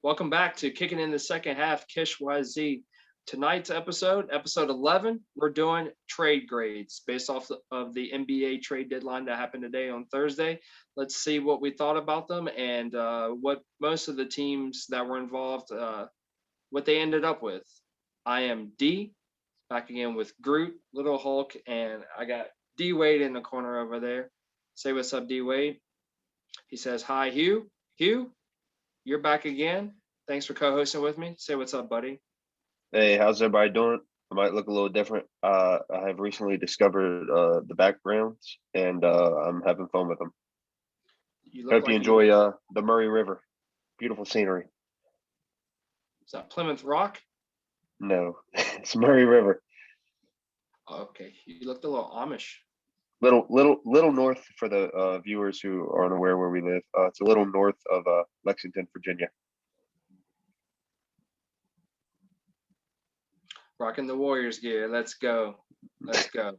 Welcome back to Kicking in the Second Half, KISH YZ. Tonight's episode 11, we're doing trade grades based off of the NBA trade deadline that happened today on Thursday. Let's see what we thought about them and what most of the teams that were involved, what they ended up with. I am D, back again with Groot, Little Hulk, and I got D Wade in the corner over there. Say what's up, D Wade. He says, hi, Hugh. Hugh, you're back again. Thanks for co-hosting with me. Say what's up, buddy. Hey, how's everybody doing? I might look a little different. I have recently discovered the backgrounds, and I'm having fun with them. Hope you enjoy the Murray River. Beautiful scenery. Is that Plymouth Rock? No, it's Murray River. Okay, you looked a little Amish. Little north for the viewers who aren't aware where we live. It's a little north of Lexington, Virginia. Rocking the Warriors gear. Let's go. Let's go.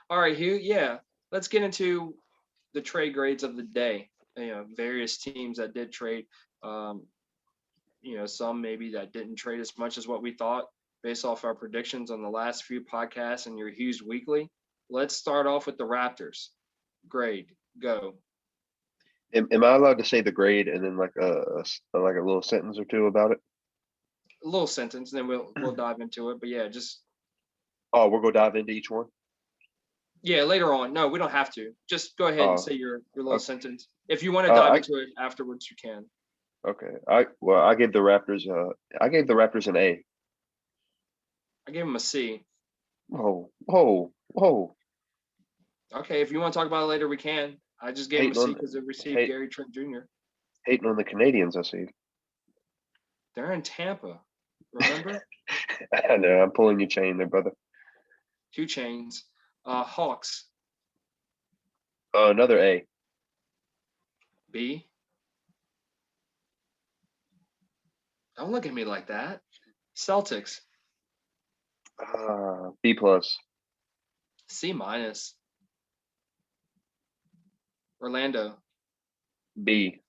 All right, Hugh. Yeah, let's get into the trade grades of the day. Various teams that did trade. Some maybe that didn't trade as much as what we thought based off our predictions on the last few podcasts and your Hughes Weekly. Let's start off with the Raptors. Grade, go. Am I allowed to say the grade and then like a little sentence or two about it? A little sentence, and then we'll dive into it. But yeah, just. Oh, we'll go dive into each one. Yeah, later on. No, we don't have to. Just go ahead and say your little sentence. If you want to dive into it afterwards, you can. Okay. I gave the Raptors an A. I gave them a C. Whoa. Okay, if you want to talk about it later, we can. I just gave them a C because they received Gary Trent Jr. Hating on the Canadians, I see. They're in Tampa. Remember? I know. I'm pulling your chain there, brother. 2 chains. Hawks. Another A. B. Don't look at me like that. Celtics. B plus. C minus. Orlando. B.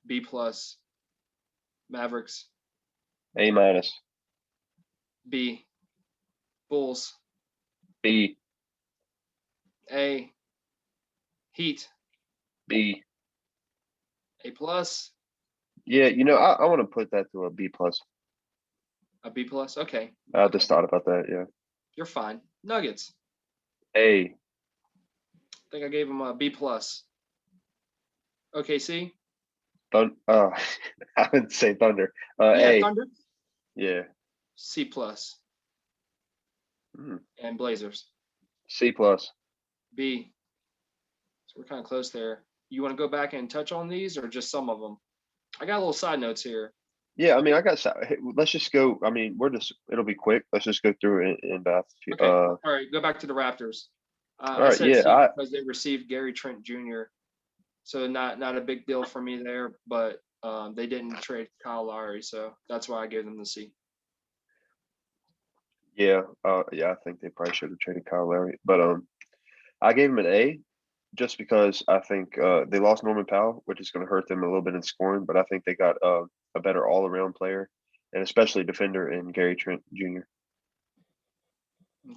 B plus. Mavericks. A minus. B. Bulls. B. A. Heat. B. A plus. Yeah, I want to put that to a B plus. A B plus? Okay. I just thought about that, yeah. You're fine. Nuggets. A. I think I gave them a B plus. OKC. I would say Thunder. Yeah, A. Thunder. Yeah. C plus. And Blazers. C plus. B. So we're kind of close there. You want to go back and touch on these or just some of them? I got little side notes here. Yeah, I mean, let's just go. I mean, it'll be quick. Let's just go through it and okay. All right, go back to the Raptors. All right, yeah, because they received Gary Trent Jr. So not a big deal for me there, but they didn't trade Kyle Lowry, so that's why I gave them the C. Yeah, I think they probably should have traded Kyle Lowry, but I gave them an A, just because I think they lost Norman Powell, which is going to hurt them a little bit in scoring, but I think they got a better all-around player, and especially defender in Gary Trent Jr.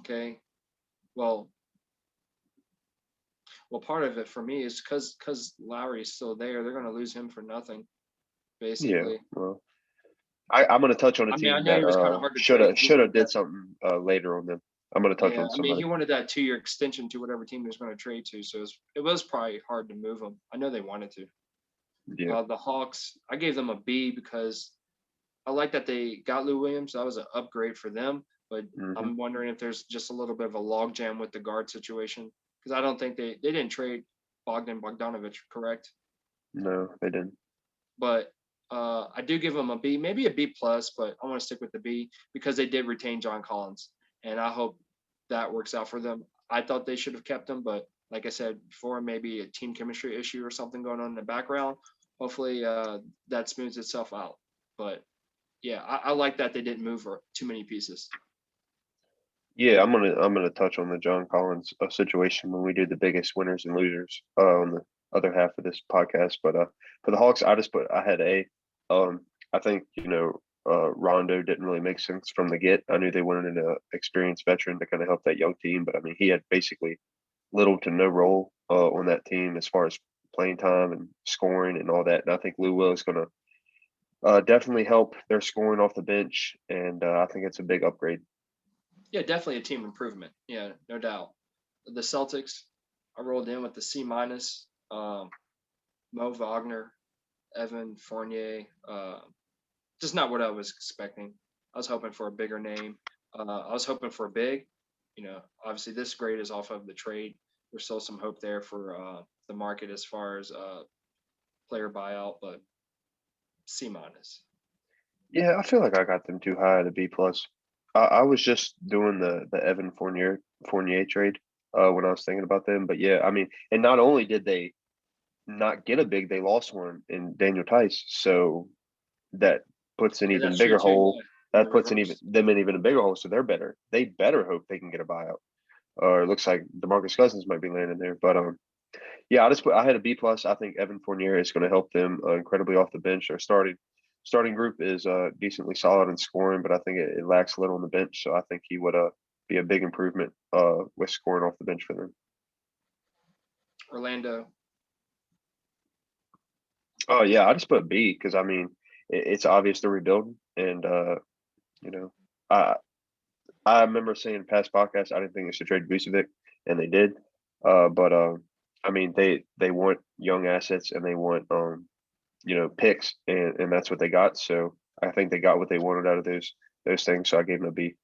Okay, well, part of it for me is because Lowry is still there. They're going to lose him for nothing, basically. Yeah, well, I'm going to touch on a team that should have did something later on them. I'm going to touch on somebody. I mean, he wanted that 2-year extension to whatever team he was going to trade to, so it was probably hard to move him. I know they wanted to. Yeah. The Hawks, I gave them a B because I like that they got Lou Williams. That was an upgrade for them, but I'm wondering if there's just a little bit of a logjam with the guard situation because I don't think they didn't trade Bogdanovich, correct? No, they didn't. But I do give them a B, maybe a B plus, but I want to stick with the B because they did retain John Collins, and I hope that works out for them. I thought they should have kept him, but like I said before, maybe a team chemistry issue or something going on in the background. Hopefully that smooths itself out. But yeah, I like that they didn't move too many pieces. Yeah, I'm gonna touch on the John Collins situation when we do the biggest winners and losers on other half of this podcast. But for the Hawks, I had A. I think Rondo didn't really make sense from the get. I knew they wanted an experienced veteran to kind of help that young team, but I mean he had basically little to no role on that team as far as playing time and scoring and all that. And I think Lou Will is going to definitely help their scoring off the bench, and I think it's a big upgrade. Yeah, definitely a team improvement. Yeah, no doubt. The Celtics, I rolled in with the C minus. Mo Wagner, Evan Fournier. Just not what I was expecting. I was hoping for a bigger name. I was hoping for a big. Obviously this grade is off of the trade. There's still some hope there for the market as far as player buyout, but C minus. Yeah, I feel like I got them too high at a B plus. I was just doing the Evan Fournier trade when I was thinking about them, but yeah, I mean, and not only did they not get a big, they lost one in Daniel Tice, so that puts an Yeah, even that's true bigger too. hole. Yeah, in the That puts an even reverse. them in even a bigger hole, so they're better. They better hope they can get a buyout. Or it looks like DeMarcus Cousins might be landing there, but yeah, I had a B plus. I think Evan Fournier is going to help them incredibly off the bench. Their starting group is decently solid in scoring, but I think it lacks a little on the bench. So I think he would be a big improvement with scoring off the bench for them. Orlando. Oh yeah, I just put B because I mean it's obvious they're rebuilding, and you know I I remember saying in past podcasts I didn't think they should trade Vucevic, and they did. But I mean they want young assets and they want picks, and that's what they got. So I think they got what they wanted out of those things. So I gave them a B.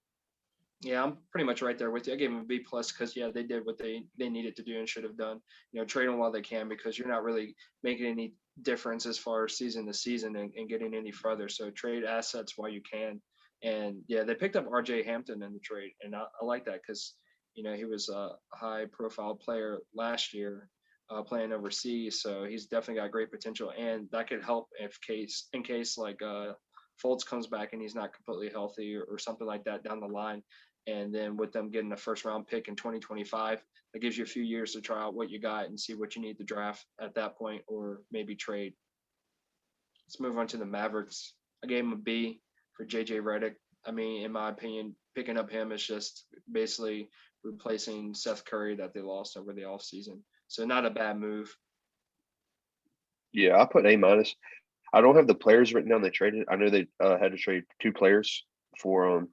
Yeah, I'm pretty much right there with you. I gave them a B plus because yeah, they did what they needed to do and should have done. Trade them while they can because you're not really making any difference as far as season to season and getting any further. So trade assets while you can. And yeah, they picked up R.J. Hampton in the trade, and I like that because he was a high profile player last year, playing overseas. So he's definitely got great potential, and that could help in case like Fultz comes back and he's not completely healthy or something like that down the line. And then with them getting a first round pick in 2025, that gives you a few years to try out what you got and see what you need to draft at that point or maybe trade. Let's move on to the Mavericks. I gave him a B for JJ Redick. I mean, in my opinion, picking up him is just basically replacing Seth Curry that they lost over the offseason. So not a bad move. Yeah, I put A minus. I don't have the players written down they traded. I know they had to trade two players for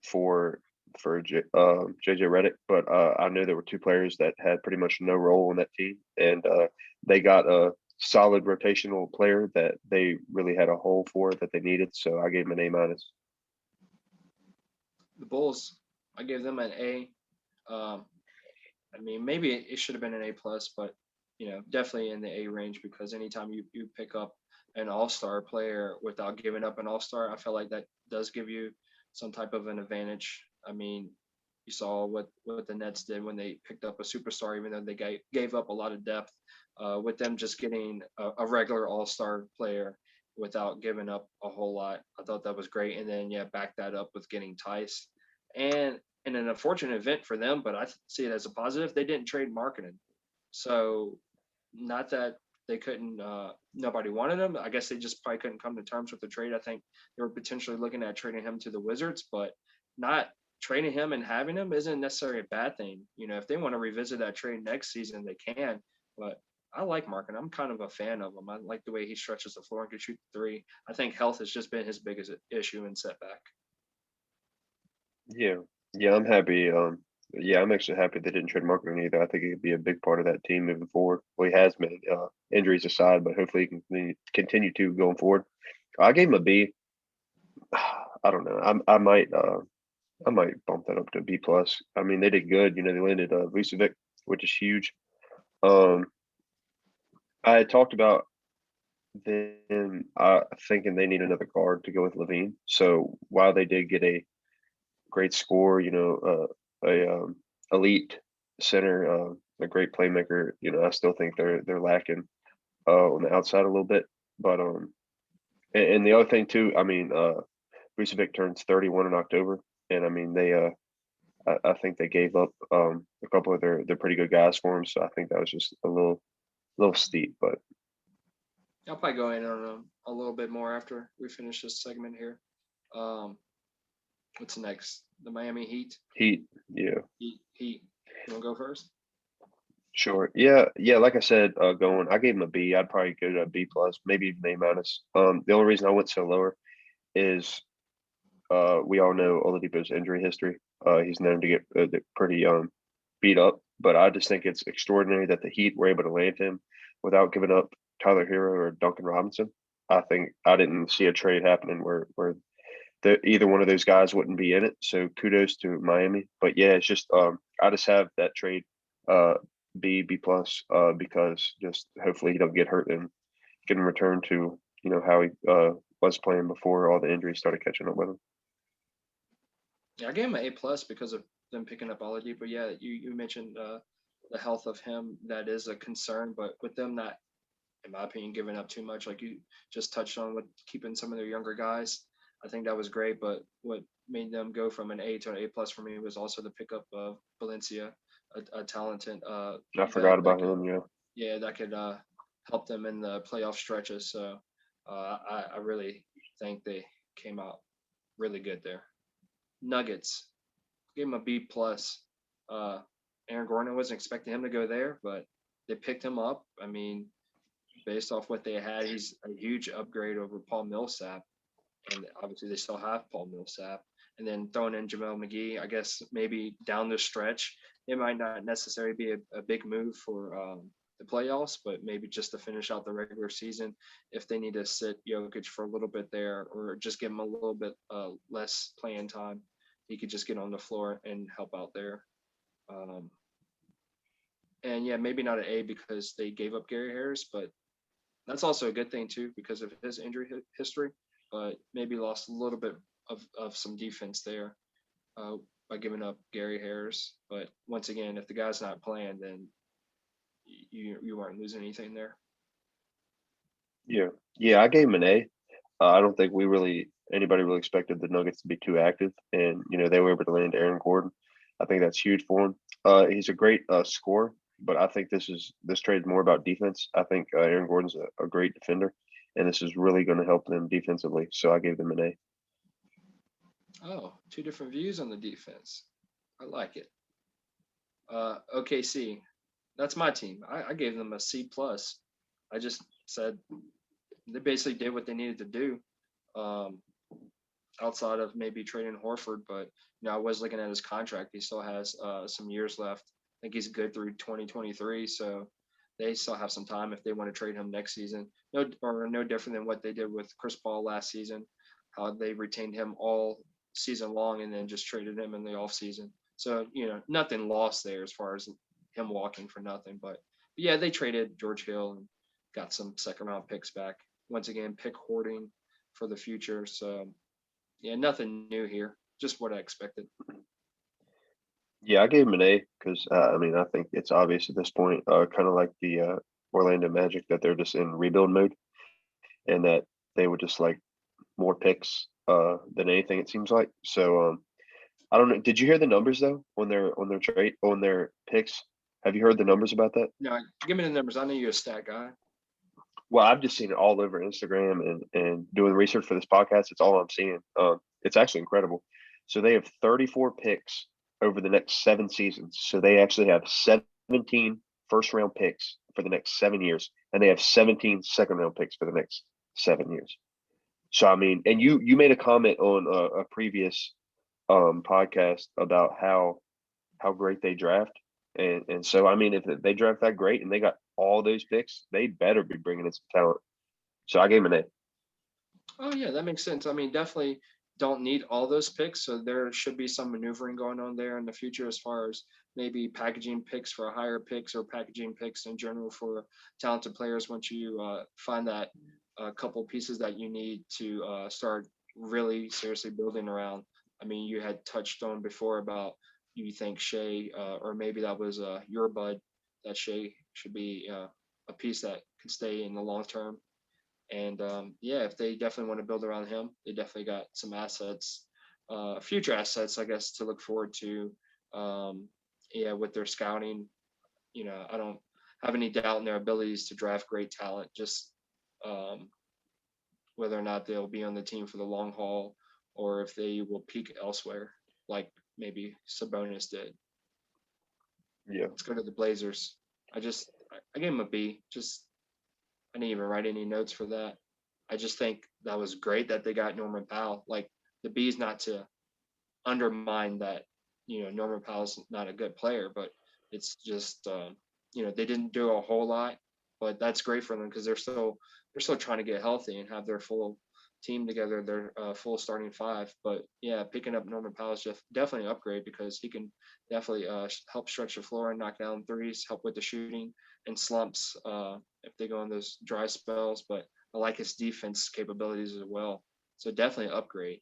for JJ Redick, but I know there were two players that had pretty much no role in that team, and they got a solid rotational player that they really had a hole for that they needed. So I gave them an A minus. The Bulls, I gave them an A. Um, I mean, maybe it should have been an A plus, but definitely in the A range because anytime you pick up an all star player without giving up an all star, I feel like that does give you some type of an advantage. I mean, you saw what the Nets did when they picked up a superstar, even though they gave up a lot of depth. With them just getting a regular all star player without giving up a whole lot, I thought that was great. And then yeah, back that up with getting Tice and in an unfortunate event for them, but I see it as a positive. They didn't trade marketing, so not that they couldn't. Nobody wanted him. I guess they just probably couldn't come to terms with the trade. I think they were potentially looking at trading him to the Wizards, but not trading him and having him isn't necessarily a bad thing. If they want to revisit that trade next season, they can. But I like Markin. I'm kind of a fan of him. I like the way he stretches the floor and can shoot the three. I think health has just been his biggest issue and setback. Yeah, yeah, I'm happy. Yeah, I'm actually happy they didn't trade Marketing either. I think he could be a big part of that team moving forward. Well, he has been, injuries aside, but hopefully he can continue to going forward. I gave him a B. I don't know. I might bump that up to a B plus. I mean, they did good. They landed Vucevic, which is huge. Um, I had talked about them thinking they need another guard to go with Levine. So while they did get a great score, a elite center, a great playmaker, I still think they're lacking on the outside a little bit. But and the other thing too, I mean, Vucevic turns 31 in October, and I mean I think they gave up a couple of their pretty good guys for him. So I think that was just a little little steep, but I'll probably go in on them a little bit more after we finish this segment here. Um, what's next? The Miami Heat. Heat, yeah. Heat. You want to go first? Sure. Yeah, yeah. Like I said, going, I gave him a B. I'd probably go to a B plus, maybe even A minus. The only reason I went so lower is we all know Oladipo's injury history. He's known to get pretty beat up, but I just think it's extraordinary that the Heat were able to land him without giving up Tyler Hero or Duncan Robinson. I think I didn't see a trade happening where either one of those guys wouldn't be in it. So kudos to Miami. But yeah, it's just I just have that trade uh B plus because just hopefully he don't get hurt and can return to how he was playing before all the injuries started catching up with him. Yeah, I gave him an A plus because of them picking up Oladipo. But yeah, you mentioned the health of him. That is a concern, but with them not, in my opinion, giving up too much, like you just touched on with keeping some of their younger guys, I think that was great. But what made them go from an A to an A plus for me was also the pickup of Valencia, a talented I vet forgot that about could, him. Yeah. yeah, that could help them in the playoff stretches. So I really think they came out really good there. Nuggets, gave him a B plus. Uh, Aaron Gordon, wasn't expecting him to go there, but they picked him up. I mean, based off what they had, he's a huge upgrade over Paul Millsap, and obviously they still have Paul Millsap. And then throwing in JaVale McGee, I guess maybe down the stretch, it might not necessarily be a big move for the playoffs, but maybe just to finish out the regular season, if they need to sit Jokic for a little bit there, or just give him a little bit less playing time, he could just get on the floor and help out there. Um, and yeah, maybe not an A because they gave up Gary Harris, but that's also a good thing too because of his injury history. But maybe lost a little bit of some defense there uh, by giving up Gary Harris. But once again, if the guy's not playing, then you aren't losing anything there. Yeah. Yeah. I gave him an A. I don't think anybody really expected the Nuggets to be too active, and they were able to land Aaron Gordon. I think that's huge for him. He's a great scorer, but I think this trade is more about defense. I think Aaron Gordon's a great defender, and this is really going to help them defensively. So I gave them an A. Oh, two different views on the defense. I like it. OKC, that's my team. I gave them a C plus. I just said they basically did what they needed to do. Um, Outside of maybe trading Horford, but I was looking at his contract. He still has some years left. I think he's good through 2023, so they still have some time if they want to trade him next season. No different than what they did with Chris Paul last season, how they retained him all season long and then just traded him in the off season. So nothing lost there as far as him walking for nothing. But yeah, they traded George Hill and got some second round picks back. Once again, pick hoarding for the future. So yeah, nothing new here. Just what I expected. Yeah, I gave him an A because I mean I think it's obvious at this point, kind of like the Orlando Magic, that they're just in rebuild mode, and that they would just like more picks than anything. It seems like. So I don't know. Did you hear the numbers though on their trade on their picks? Have you heard the numbers about that? No, give me the numbers. I know you're a stat guy. Well, I've just seen it all over Instagram and doing research for this podcast. It's all I'm seeing. It's actually incredible. So they have 34 picks over the next 7 seasons. So they actually have 17 first round picks for the next 7 years, and they have 17 second round picks for the next 7 years. So I mean, and you made a comment on a previous podcast about how great they draft. And so I mean, if they draft that great and they got all those picks, they better be bringing in some talent. So I gave him an A. Oh yeah, that makes sense. I mean, definitely don't need all those picks, so there should be some maneuvering going on there in the future as far as maybe packaging picks for higher picks or packaging picks in general for talented players. Once you find that couple pieces that you need to start really seriously building around. I mean, you had touched on before about you think Shea, or maybe that was your bud, that Shea should be a piece that can stay in the long term. And yeah, if they definitely want to build around him, they definitely got some assets, future assets, I guess, to look forward to. Yeah, with their scouting, I don't have any doubt in their abilities to draft great talent. Just whether or not they'll be on the team for the long haul or if they will peak elsewhere, like maybe Sabonis did. Yeah. Let's go to the Blazers. I gave him a B. Just I didn't even write any notes for that. I just think that was great that they got Norman Powell. Like the B is not to undermine that, Norman Powell's not a good player, but it's just they didn't do a whole lot, but that's great for them because they're still trying to get healthy and have their full team together, their full starting five. But yeah, picking up Norman Powell is just definitely an upgrade because he can definitely help stretch the floor and knock down threes, help with the shooting and slumps if they go in those dry spells. But I like his defense capabilities as well. So definitely an upgrade.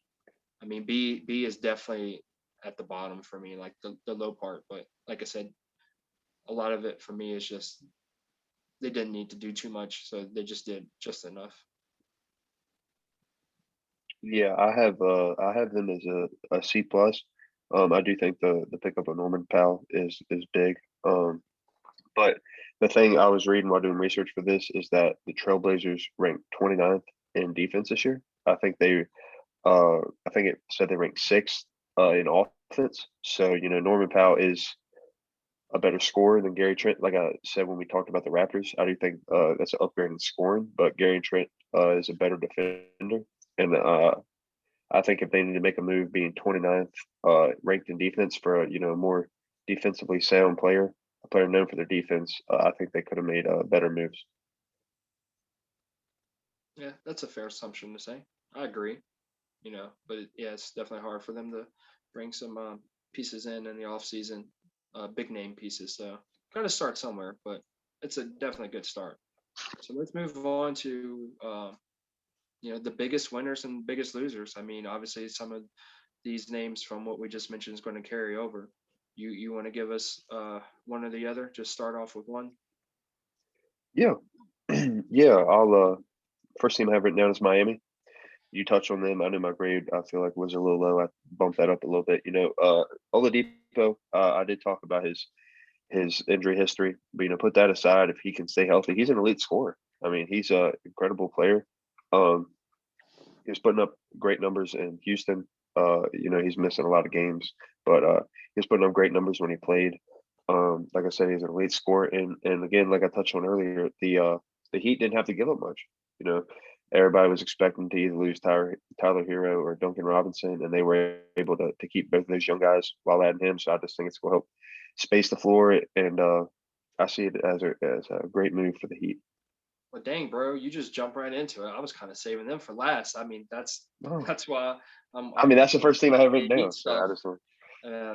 I mean, B is definitely at the bottom for me, like the low part. But like I said, a lot of it for me is just they didn't need to do too much, so they just did just enough. Yeah, I have them as a C plus. I do think the pickup of Norman Powell is big. But the thing I was reading while doing research for this is that the Trailblazers ranked 29th in defense this year. I think I think it said they ranked sixth in offense. So, Norman Powell is a better scorer than Gary Trent. Like I said when we talked about the Raptors, I do think that's an upgrade in scoring, but Gary Trent is a better defender. And I think if they need to make a move, being 29th ranked in defense for a more defensively sound player, a player known for their defense, I think they could have made better moves. Yeah, that's a fair assumption to say. I agree. But yeah, it's definitely hard for them to bring some pieces in the off season, big name pieces. So got to start somewhere, but it's a definitely good start. So let's move on to the biggest winners and biggest losers. I mean, obviously some of these names from what we just mentioned is going to carry over. You want to give us one or the other? Just start off with one. Yeah, yeah. I'll first team I have written down is Miami. You touched on them. I know my grade I feel like was a little low. I bumped that up a little bit. Oladipo. I did talk about his injury history, but put that aside. If he can stay healthy, he's an elite scorer. I mean, he's a incredible player. Um, he was putting up great numbers in Houston. He's missing a lot of games, but he was putting up great numbers when he played. Like I said, he's an elite scorer, and again, like I touched on earlier, the Heat didn't have to give up much. You know, everybody was expecting to either lose Tyler Hero or Duncan Robinson, and they were able to keep both of those young guys while adding him. So I just think it's going to help space the floor, and I see it as a great move for the Heat. Well, dang, bro, you just jump right into it. I was kind of saving them for last. I mean, that's Oh, that's why I mean, I'm that's the first thing I have written Heat down. So stuff. I just want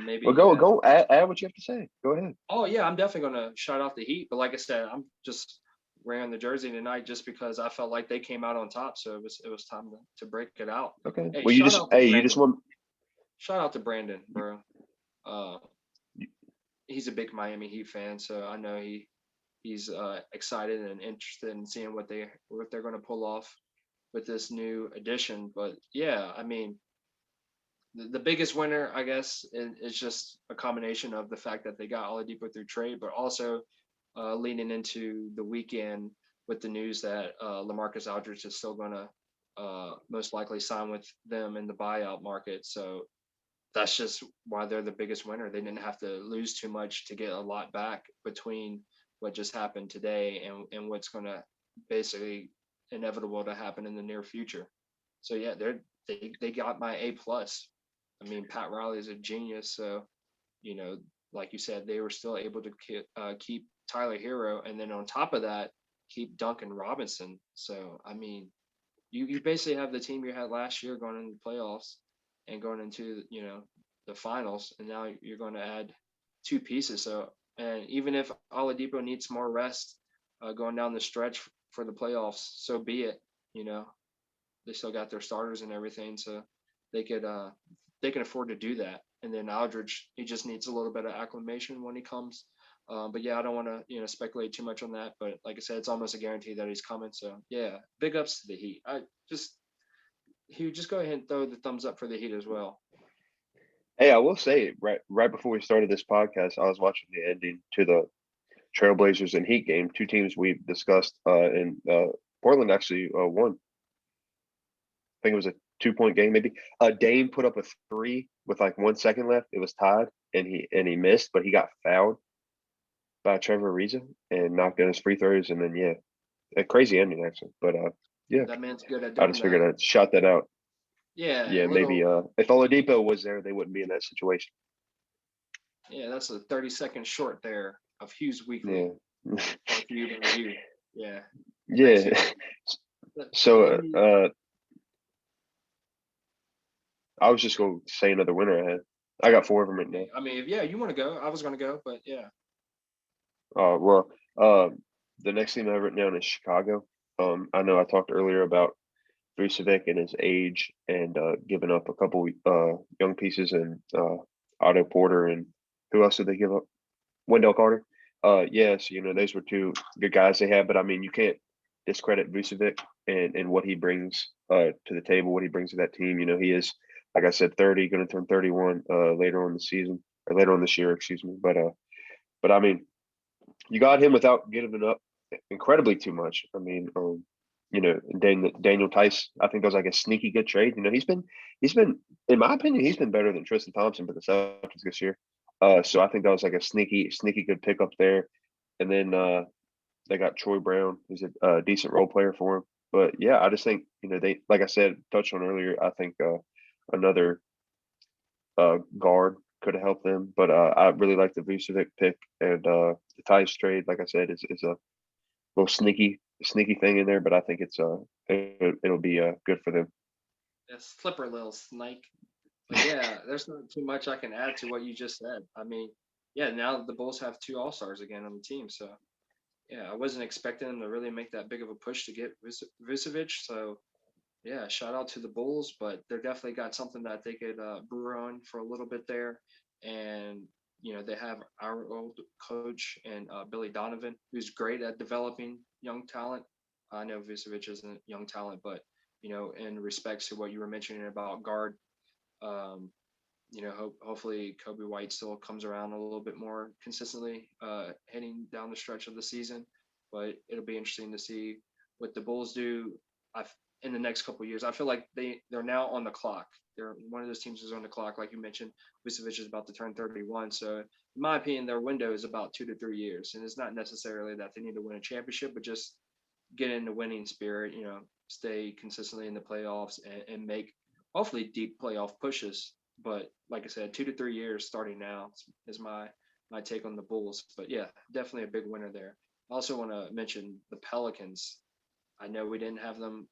Maybe well, go add what you have to say. Go ahead. Oh yeah, I'm definitely gonna shout out the Heat. But like I said, I'm just wearing the jersey tonight just because I felt like they came out on top. So it was time to break it out. Okay. Hey, Well, shout out to you just Brandon. want. Shout out to Brandon, bro. Uh, he's a big Miami Heat fan, so I know he's excited and interested in seeing what they're going to pull off with this new addition. But yeah, I mean, the biggest winner, I guess, is just a combination of the fact that they got Oladipo through trade, but also leading into the weekend with the news that LaMarcus Aldridge is still going to most likely sign with them in the buyout market. So that's just why they're the biggest winner. They didn't have to lose too much to get a lot back between what just happened today and what's going to basically inevitable to happen in the near future. So yeah, they got my A plus. I mean, Pat Riley is a genius. So you know, like you said, they were still able to keep Tyler Hero, and then on top of that, keep Duncan Robinson. So I mean, you basically have the team you had last year going into the playoffs and going into the finals, and now you're going to add two pieces. So and even if Oladipo needs more rest going down the stretch for the playoffs, so be it. You know, they still got their starters and everything, so they could they can afford to do that. And then Aldridge, he just needs a little bit of acclimation when he comes. But yeah, I don't want to speculate too much on that. But like I said, it's almost a guarantee that he's coming. So yeah, big ups to the Heat. Just go ahead and throw the thumbs up for the Heat as well. Hey, I will say right before we started this podcast, I was watching the ending to Trailblazers and Heat game, two teams we've discussed. And Portland actually won. I think it was a 2-point game, maybe. Dame put up a three with like 1 second left. It was tied, and he missed, but he got fouled by Trevor Ariza and knocked in his free throws. And then a crazy ending actually. But yeah, That man's good at I doing just that. figured I'd shout that out. Yeah, Yeah, maybe if Oladipo was there, they wouldn't be in that situation. yeah, that's a 30-second short there of Hughes Weekly. Yeah. If you review. Yeah. Yeah. So I was just going to say another winner ahead. I got 4 of them right now. I mean, if you want to go, I was going to go, but yeah. Well, the next team I've written down is Chicago. I know I talked earlier about Vucevic and his age and giving up a couple young pieces and Otto Porter and who else did they give up? Wendell Carter. Yes, those were 2 good guys they had, but I mean, you can't discredit Vucevic and what he brings to the table, what he brings to that team. He is, like I said, 30, going to turn 31 later on the season or later on this year, excuse me. But I mean, you got him without giving up incredibly too much. I mean, Daniel Tice, I think that was like a sneaky good trade. He's been, in my opinion, he's been better than Tristan Thompson for the Celtics this year. So I think that was like a sneaky good pickup there. And then they got Troy Brown, who's a decent role player for him. But yeah, I just think they, like I said, touched on earlier. I think another guard could have helped them, but I really like the Vucevic pick and the Tice trade. Like I said, is a little sneaky thing in there, but I think it'll be good for them. That's flipper little snake. But yeah, there's not too much I can add to what you just said. I mean, yeah, now the Bulls have 2 All-Stars again on the team, so yeah, I wasn't expecting them to really make that big of a push to get Vucevic. So yeah, shout out to the Bulls, but they're definitely got something that they could brew on for a little bit there. And they have our old coach and Billy Donovan, who's great at developing young talent. I know Vucevic isn't young talent, but in respects to what you were mentioning about guard, um, hopefully Kobe White still comes around a little bit more consistently heading down the stretch of the season. But it'll be interesting to see what the Bulls do. In the next couple of years, I feel like they're now on the clock. They're one of those teams is on the clock, like you mentioned. Vucevic is about to turn 31, so in my opinion, their window is about 2 to 3 years, and it's not necessarily that they need to win a championship, but just get in the winning spirit. Stay consistently in the playoffs and make hopefully deep playoff pushes. But like I said, 2 to 3 years starting now is my take on the Bulls. But yeah, definitely a big winner there. I also want to mention the Pelicans. I know we didn't have them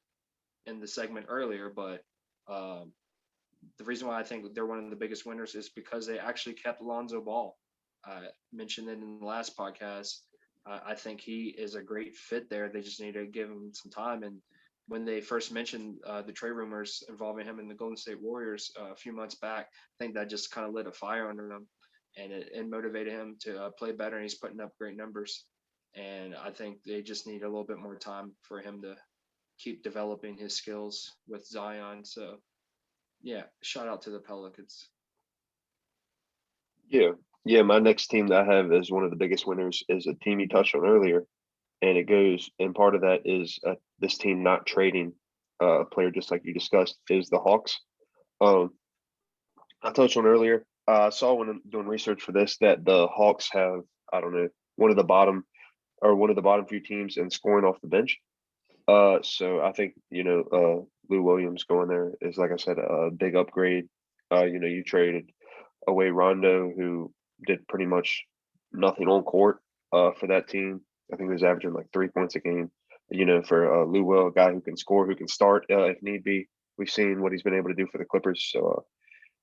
in the segment earlier, but the reason why I think they're one of the biggest winners is because they actually kept Lonzo Ball. I mentioned it in the last podcast. I think he is a great fit there. They just need to give him some time. And when they first mentioned the trade rumors involving him in the Golden State Warriors a few months back, I think that just kind of lit a fire under him, and it motivated him to play better. And he's putting up great numbers. And I think they just need a little bit more time for him to keep developing his skills with Zion. So yeah, shout out to the Pelicans. Yeah. My next team that I have as one of the biggest winners is a team you touched on earlier, and part of that is this team not trading a player, just like you discussed, is the Hawks. Um, I touched on earlier. I saw when I'm doing research for this that the Hawks have, I don't know, one of the bottom few teams in scoring off the bench. So I think Lou Williams going there is, like I said, a big upgrade. You traded away Rondo, who did pretty much nothing on court for that team. I think he was averaging like 3 points a game. For Lou Will, a guy who can score, who can start if need be. We've seen what he's been able to do for the Clippers. So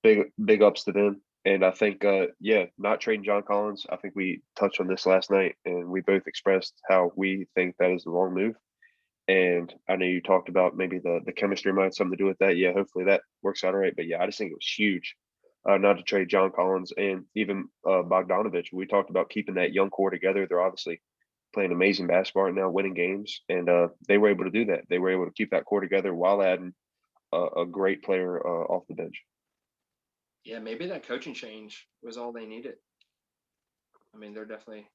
big ups to them. And I think, not trading John Collins. I think we touched on this last night, and we both expressed how we think that is the wrong move. And I know you talked about maybe the chemistry might have something to do with that. Yeah, hopefully that works out all right. But yeah, I just think it was huge not to trade John Collins and even Bogdanovich. We talked about keeping that young core together. They're obviously playing amazing basketball right now, winning games, and they were able to do that. They were able to keep that core together while adding a great player off the bench. Yeah, maybe that coaching change was all they needed. I mean, they're definitely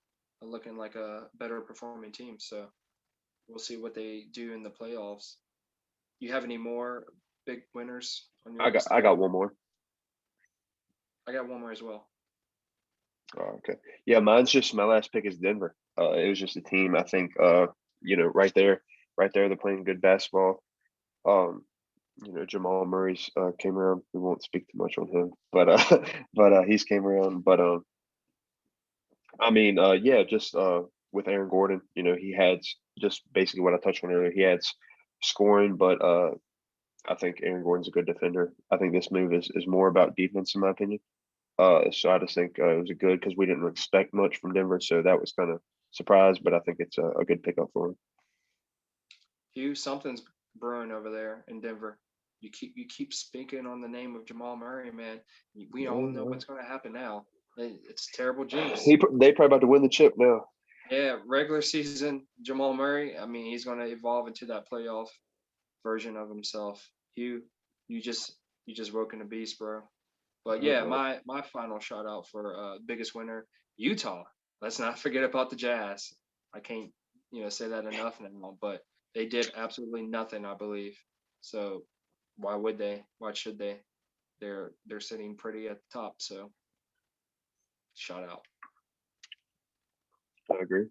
looking like a better performing team. So we'll see what they do in the playoffs. You have any more big winners on your list? I got one more. I got one more as well. Oh, okay. Yeah, mine's just my last pick is Denver. It was just a team. I think right there, they're playing good basketball. Um, Jamal Murray's came around. We won't speak too much on him, but he's came around. But I mean, yeah, just with Aaron Gordon, he had just basically what I touched on earlier. He had scoring, but I think Aaron Gordon's a good defender. I think this move is more about defense, in my opinion. So I just think it was a good because we didn't expect much from Denver, so that was kind of surprised. But I think it's a good pickup for him. Hugh, something's brewing over there in Denver. You keep speaking on the name of Jamal Murray, man. We all know Yeah, what's going to happen now. It's terrible jinx. they probably about to win the chip now. Yeah, regular season Jamal Murray. I mean, he's going to evolve into that playoff version of himself. Hugh, you just woken a beast, bro. But yeah, Uh, my final shout out for biggest winner, Utah. Let's not forget about the Jazz. I can't say that enough now, but they did absolutely nothing, I believe. So why would they? Why should they? They're sitting pretty at the top. So shout out. I agree.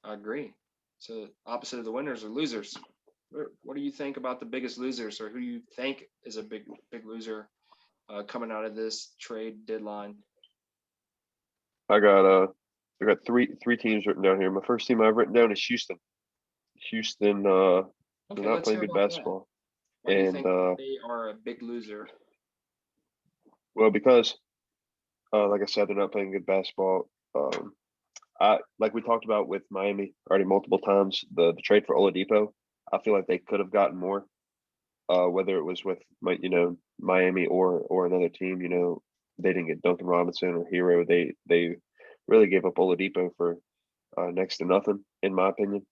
I agree. So opposite of the winners or losers. What do you think about the biggest losers, or who do you think is a big loser coming out of this trade deadline? I got I got three teams written down here. My first team I've written down is Houston. Houston, they're Okay, not let's playing hear good about that. basketball, Why do you and think they are a big loser? well, because like I said, they're not playing good basketball. I like we talked about with Miami already multiple times. The trade for Oladipo, I feel like they could have gotten more. Whether it was with Miami or another team, they didn't get Duncan Robinson or Hero. They really gave up Oladipo for next to nothing, in my opinion.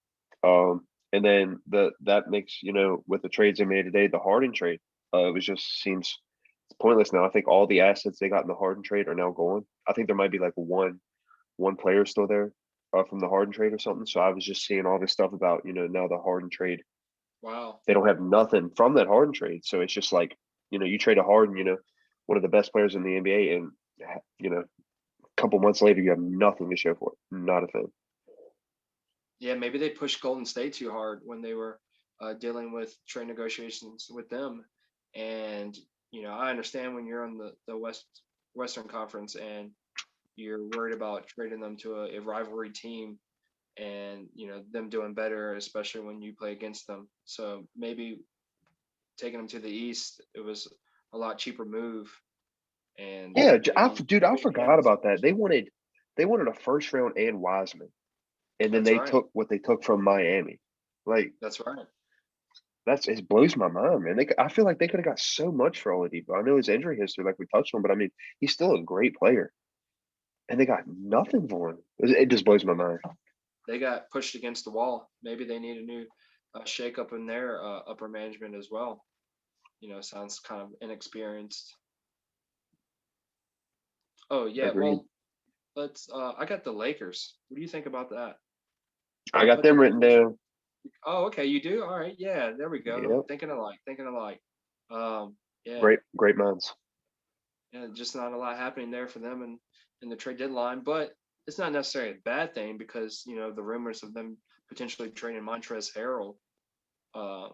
And then that makes with the trades they made today, the Harden trade, it was just seems pointless now. I think all the assets they got in the Harden trade are now gone. I think there might be like one player still there from the Harden trade or something. So I was just seeing all this stuff about now the Harden trade. Wow. They don't have nothing from that Harden trade. So it's just like you trade a Harden, one of the best players in the NBA, and a couple months later you have nothing to show for it, not a thing. Yeah, maybe they pushed Golden State too hard when they were dealing with trade negotiations with them. And I understand when you're on the Western Conference and you're worried about trading them to a rivalry team and them doing better, especially when you play against them. So maybe taking them to the East, it was a lot cheaper move, and Yeah, dude, I maybe they had forgot this about that. intention. They wanted a first round and Wiseman, and then That's they right. took what they took from Miami. Like That's right. it blows my mind, man. I feel like they could have got so much for Oladipo. I know his injury history, like we touched on, but I mean, he's still a great player, and they got nothing for him. It just blows my mind. They got pushed against the wall. Maybe they need a new shake up in their upper management as well. Sounds kind of inexperienced. Oh yeah, Agreed. well, let's. I got the Lakers. What do you think about that? I I got put the them written Lakers. down. Oh, okay, you do. All right, yeah, there we go. Yep. Thinking alike. Thinking alike. Yeah, Great minds. and just not a lot happening there for them in the trade deadline. But it's not necessarily a bad thing because the rumors of them potentially trading Montrezl Harrell. Uh,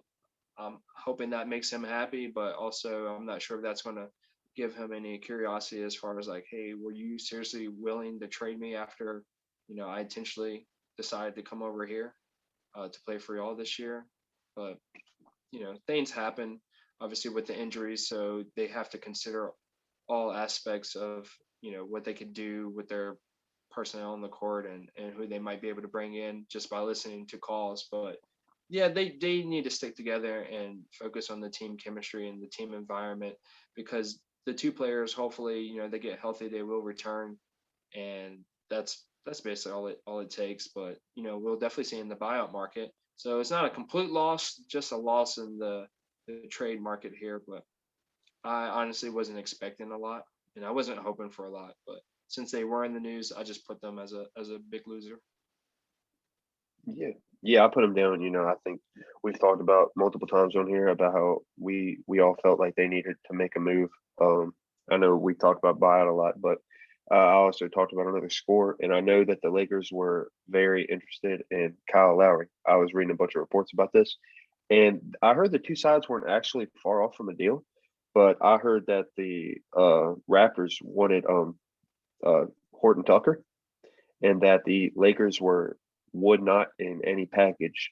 I'm hoping that makes him happy, but also I'm not sure if that's going to give him any curiosity as far as like, hey, were you seriously willing to trade me after, I intentionally decided to come over here to play for y'all this year? But things happen, obviously with the injuries, so they have to consider all aspects of what they could do with their personnel on the court and who they might be able to bring in just by listening to calls. But yeah, they need to stick together and focus on the team chemistry and the team environment because the two players, hopefully, they get healthy, they will return, and that's basically all it takes. But we'll definitely see in the buyout market. So it's not a complete loss, just a loss in the trade market here. But I honestly wasn't expecting a lot, and I wasn't hoping for a lot. But since they were in the news, I just put them as a big loser. Yeah. Yeah, I put them down. I think we've talked about multiple times on here about how we all felt like they needed to make a move. I know we talked about buyout a lot, but I also talked about another score, and I know that the Lakers were very interested in Kyle Lowry. I was reading a bunch of reports about this, and I heard the two sides weren't actually far off from a deal, but I heard that the Raptors wanted Horton Tucker, and that the Lakers would not in any package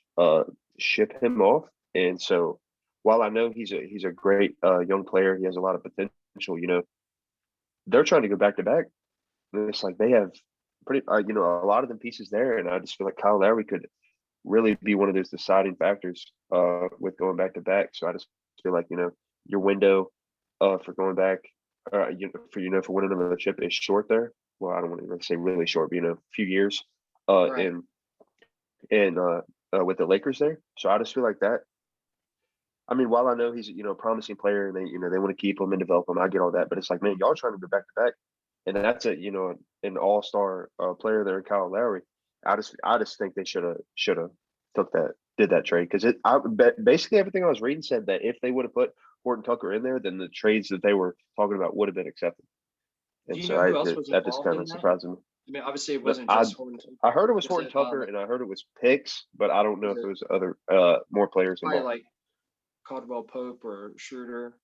ship him off. And so while I know he's a great young player, he has a lot of potential. They're trying to go back to back. And it's like they have pretty a lot of them pieces there, and I just feel like Kyle Lowry could really be one of those deciding factors with going back to back. So I just feel like your window for going back for winning another chip is short there. Well, I don't want to really say really short, but a few years Right. and with the Lakers there. So I just feel like that. I mean, while I know he's a promising player and they want to keep him and develop him, I get all that. But it's like, man, y'all trying to go back to back, and that's an all-star player there in Kyle Lowry. I just think they should have did that trade because basically everything I was reading said that if they would have put Horton Tucker in there, then the trades that they were talking about would have been accepted. Do And you so know who else was that just involved kind in of that? surprised me. I mean, obviously it But wasn't just Horton Tucker. I heard it was Was Horton it Tucker, and I heard it was Picks, but I don't know was if it it was other more players probably involved. like Caldwell Pope or Schroeder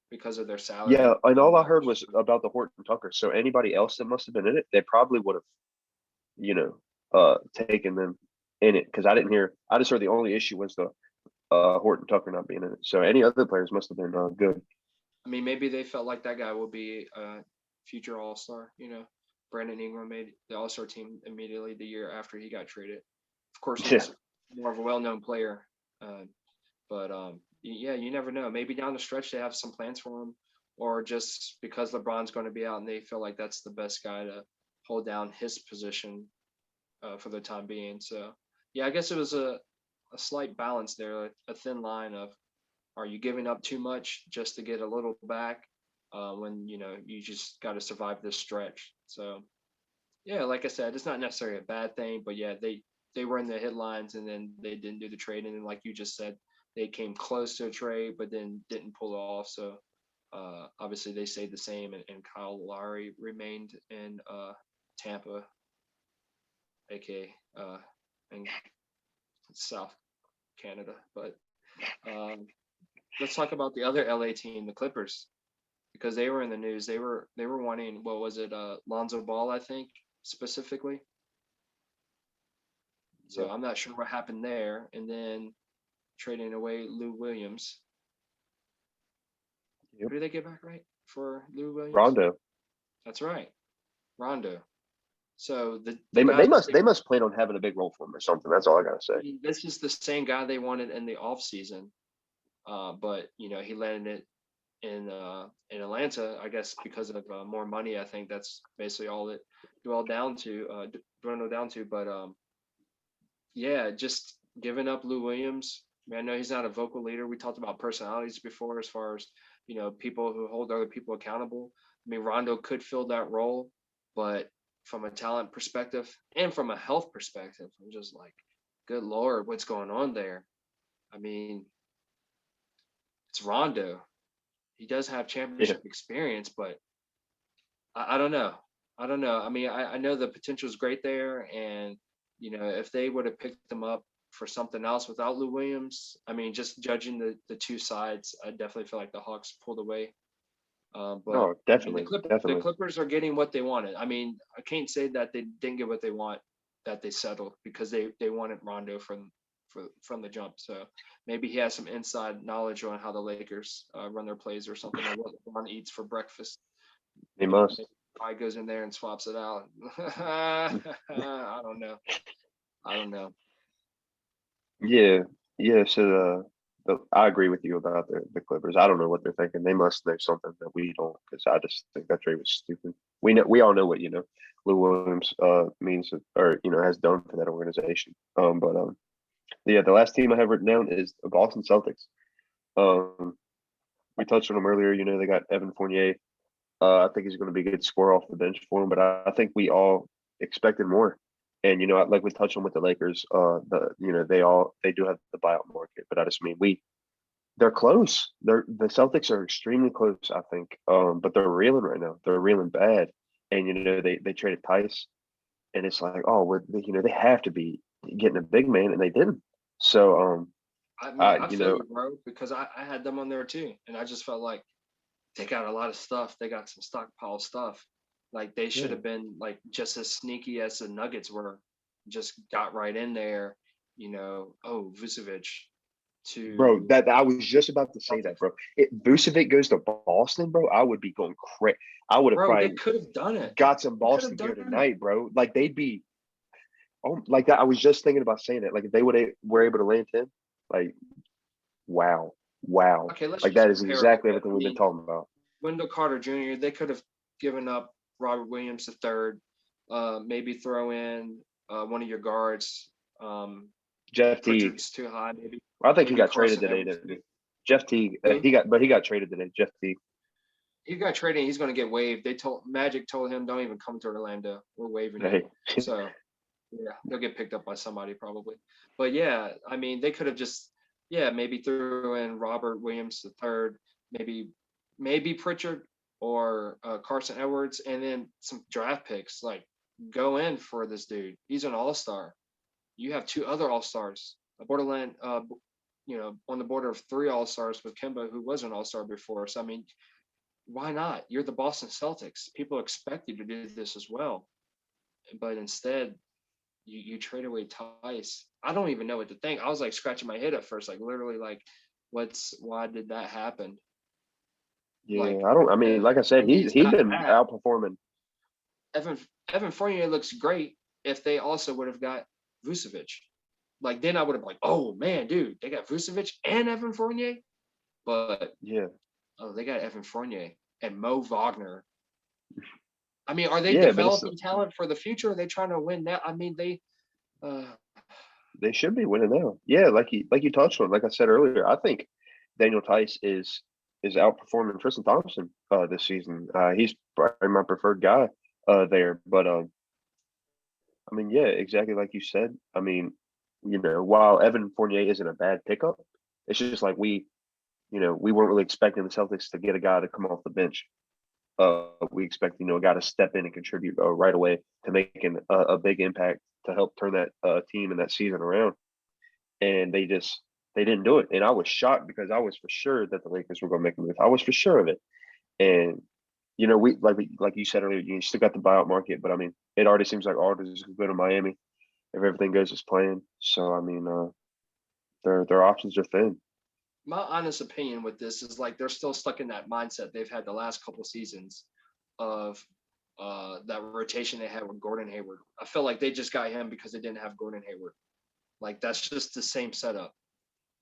because of their Yeah, salary? and I'm all I not heard was sure. about the Horton Tucker. So anybody else that must have been in it, they probably would have, taken them in it because I didn't hear. I just heard the only issue was the Horton Tucker not being in it. So any other players must have been good. I mean, maybe they felt like that guy will be a future All Star. Brandon Ingram made the All Star team immediately the year after he got traded. Of course, he Yeah, was more of a well known player, but yeah, you never know. Maybe down the stretch they have some plans for him, or just because LeBron's going to be out and they feel like that's the best guy to hold down his position for the time being. So yeah, I guess it was a slight balance there, a thin line of are you giving up too much just to get a little back when you just got to survive this stretch. So yeah, like I said, it's not necessarily a bad thing, but yeah, they were in the headlines and then they didn't do the trade, and then like you just said, they came close to a trade but then didn't pull it off. So obviously they stayed the same, and Kyle Lowry remained in Tampa, aka in South Canada. But um, let's talk about the other LA team, the Clippers, because they were in the news. They were wanting, what was it, Lonzo Ball, I think, specifically. So yep, I'm not sure what happened there. And then trading away Lou Williams. yep. Who did they get back right for Lou Williams? Rondo. That's right, Rondo. So the They mu- guy they that must they must plan on having a big role for him or something. That's all I gotta say. this is the same guy they wanted in the offseason. But he landed it in Atlanta, I guess, because of more money. I think that's basically all it dwindled down to. But yeah, just giving up Lou Williams. I mean, I know he's not a vocal leader. We talked about personalities before, as far as people who hold other people accountable. I mean, Rondo could fill that role, but from a talent perspective and from a health perspective, I'm just like, good lord, what's going on there? I mean, it's Rondo. He does have Yeah, championship experience, but I don't know. I don't know. I mean, I know the potential is great there, and if they would have picked them up for something else without Lou Williams, I mean, just judging the two sides, I definitely feel like the Hawks pulled away. But no, I mean, definitely, the definitely. Clippers are getting what they wanted. I mean, I can't say that they didn't get what they want, that they settled, because they wanted Rondo from the jump. So maybe he has some inside knowledge on how the Lakers run their plays or something, or what LeBron eats for breakfast. They Maybe must. probably goes in there and swaps it out. I don't know. I don't know. Yeah, yeah. So I agree with you about the Clippers. I don't know what they're thinking. They must know something that we don't, because I just think that trade was stupid. We all know what Lou Williams means or has done for that organization. But yeah, the last team I have written down is the Boston Celtics. Um, we touched on them earlier. They got Evan Fournier. I think he's going to be a good scorer off the bench for him, but I think we all expected more. And like we touched on with the Lakers, they do have the buyout market, but I just mean they're close. The Celtics are extremely close, I think. But they're reeling right now. They're reeling bad, and they traded Tice, and it's like, oh, they have to be getting a big man, and they didn't. So I mean, I feel you, bro, because I had them on there too, and I just felt like they got a lot of stuff. They got some stockpile stuff. Like they should have been like just as sneaky as the Nuggets were. Just got right in there, Oh, Vucevic bro, to that I was just about to say that, bro. If Vucevic goes to Boston, bro, I would be going crazy. I would have bro. They probably could have done it. got some They could Boston have gear done it. tonight, bro. Like they'd be, oh, like that. I was just thinking about saying it. Like if they were able to land him, like, wow, Okay, let's like just that is compare a little exactly bit. everything I we've been mean, talking about. Wendell Carter Jr. They could have given up Robert Williams III. Maybe throw in one of your guards. Jeff Teague. Pritchard's too high. I think he Maybe got traded Carson today, Edwards. didn't he? Jeff Teague. Who? He got traded today. Jeff Teague. He got traded. He's going to get waived. Magic told him, don't even come to Orlando. We're waiving Hey. you. So yeah, he'll get picked up by somebody probably. But yeah, I mean, they could have just maybe threw in Robert Williams III, maybe Pritchard or Carson Edwards, and then some draft picks. Like go in for this dude. He's an all-star. You have two other all-stars. A borderland, on the border of three all-stars with Kemba, who was an all-star before. So I mean, why not? You're the Boston Celtics. People expect you to do this as well. But instead, you trade away Tice. I don't even know what to think. I was like scratching my head at first, like literally like, why did that happen? Yeah, Like I mean, like I said, Fournier's he's not been bad. outperforming. Evan Fournier looks great if they also would have got Vucevic. Like then I would have like, oh man, dude, they got Vucevic and Evan Fournier. But Yeah. oh, they got Evan Fournier and Mo Wagner. I mean, are they Yeah, but developing talent for the future? Are they trying to win now? I mean, uh, they should be winning now. Yeah, like you touched on. Like I said earlier, I think Daniel Tice is outperforming Tristan Thompson this season. He's probably my preferred guy there. But I mean, yeah, exactly like you said. I mean, while Evan Fournier isn't a bad pickup, it's just like we weren't really expecting the Celtics to get a guy to come off the bench. We expect a guy to step in and contribute right away to making a big impact to help turn that team and that season around. And they didn't do it. And I was shocked because I was for sure that the Lakers were going to make a move. I was for sure of it. And like you said earlier, you still got the buyout market, but I mean, it already seems like Aldridge is going to go to Miami if everything goes as planned. So I mean, their options are thin. my honest opinion with this is like they're still stuck in that mindset they've had the last couple seasons of that rotation they had with Gordon Hayward. I feel like they just got him because they didn't have Gordon Hayward. Like that's just the same setup.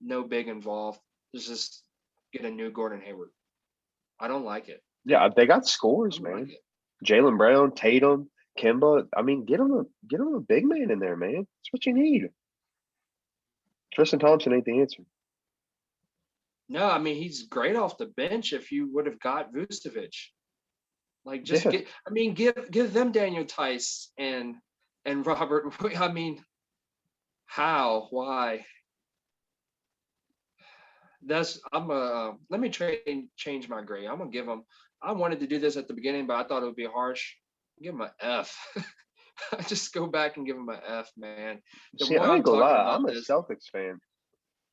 No big involved. It's just get a new Gordon Hayward. I don't like it. Yeah, they got I scores, don't man. like it. Jaylen Brown, Tatum, Kemba. I mean, get him a big man in there, man. That's what you need. Tristan Thompson ain't the answer. No, I mean he's great off the bench if you would have got Vucevic. Like just Yeah, give them Daniel Tice and Robert. I mean, how? Why? Let me change my grade. I'm gonna give him. I wanted to do this at the beginning, but I thought it would be harsh. Give him an F. I just go back and give him an F, man. The see, more I I'm ain't gonna talking lie. about I'm a this, Celtics fan.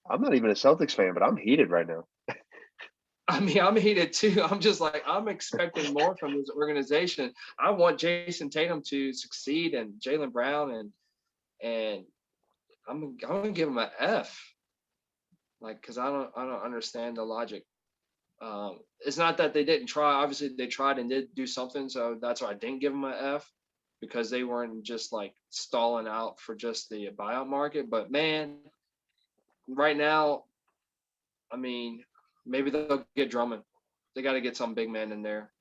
I'm not even a Celtics fan, but I'm heated right now. I mean, I'm heated too. I'm just like, I'm expecting more from this organization. I want Jason Tatum to succeed and Jaylen Brown and I'm gonna give him an F. Like, cause I don't understand the logic. It's not that they didn't try. Obviously, they tried and did do something. So that's why I didn't give them an F because they weren't just like stalling out for just the buyout market. But man, right now, I mean, maybe they'll get Drummond. They got to get some big man in there.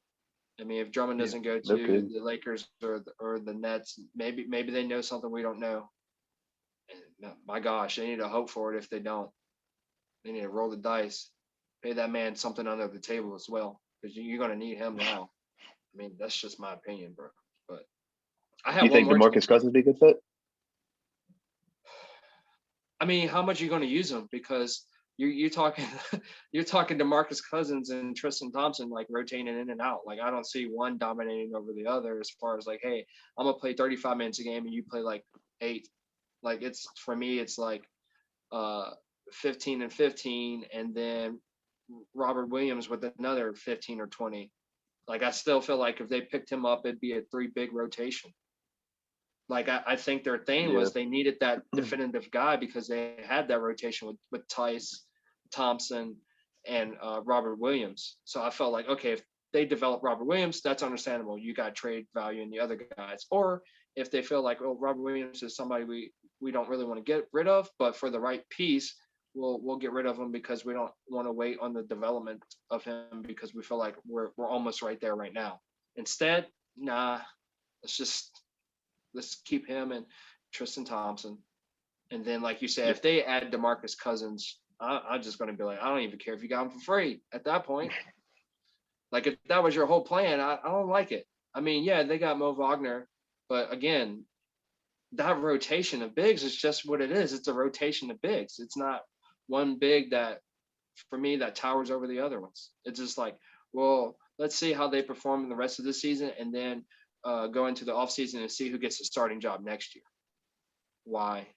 I mean, if Drummond Yeah, doesn't go no to kidding. the Lakers or the Nets, maybe they know something we don't know. And my gosh, they need to hope for it. If they don't, they need to roll the dice, pay that man something under the table as well because you're going to need him now. I mean, that's just my opinion, bro. But I Do you have one think more team. DeMarcus Cousins be a good fit? I mean, how much are you going to use them? Because you're talking you're talking to Marcus Cousins and Tristan Thompson like rotating in and out. Like I don't see one dominating over the other as far as like, hey, I'm gonna play 35 minutes a game and you play like 8. Like it's for me, it's like uh 15 and 15, and then Robert Williams with another 15 or 20. Like I still feel like if they picked him up, it'd be a 3 big rotation. Like I think their thing Yeah. was they needed that definitive guy because they had that rotation with Tice, Thompson, and Robert Williams. So I felt like, okay, if they develop Robert Williams, that's understandable. You got trade value in the other guys. Or if they feel like, oh, Robert Williams is somebody we don't really want to get rid of, but for the right piece, we'll get rid of him because we don't want to wait on the development of him because we feel like we're almost right there right now. Instead, nah, let's just let's keep him and Tristan Thompson. And then, like you said, Yeah. if they add DeMarcus Cousins, I'm just going to be like, I don't even care if you got him for free at that point. Like, if that was your whole plan, I don't like it. I mean, yeah, they got Mo Wagner, but again, that rotation of bigs is just what it is. It's a rotation of bigs. It's not one big that, for me, that towers over the other ones. It's just like, well, let's see how they perform in the rest of the season and then go into the offseason and see who gets the starting job next year. Why?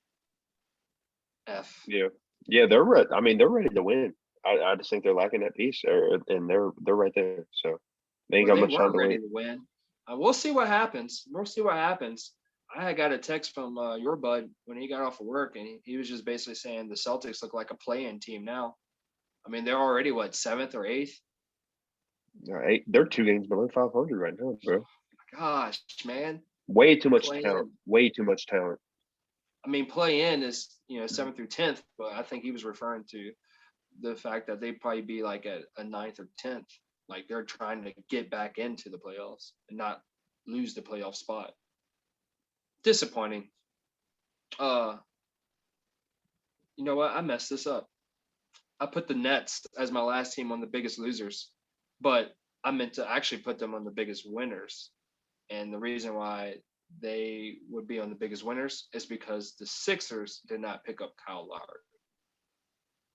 F. Yeah. Yeah, they're ready. I mean, they're ready to win. I just think they're lacking that piece, and they're right there. So they ain't Well, got they much time were to ready wait. to win. We'll see what happens. We'll see what happens. I got a text from your bud when he got off of work, and he was just basically saying the Celtics look like a play-in team now. I mean, they're already what, 7th or 8th? All right, they're 2 games below 500 right now, bro. Gosh, man, Way too much talent. play-in. Way too much talent. I mean, play-in is 7th through 10th, but I think he was referring to the fact that they'd probably be like at a 9th or 10th. Like they're trying to get back into the playoffs and not lose the playoff spot. Disappointing. Uh, you know what? I messed this up. I put the Nets as my last team on the biggest losers, but I meant to actually put them on the biggest winners. And the reason why they would be on the biggest winners is because the Sixers did not pick up Kyle Lowry.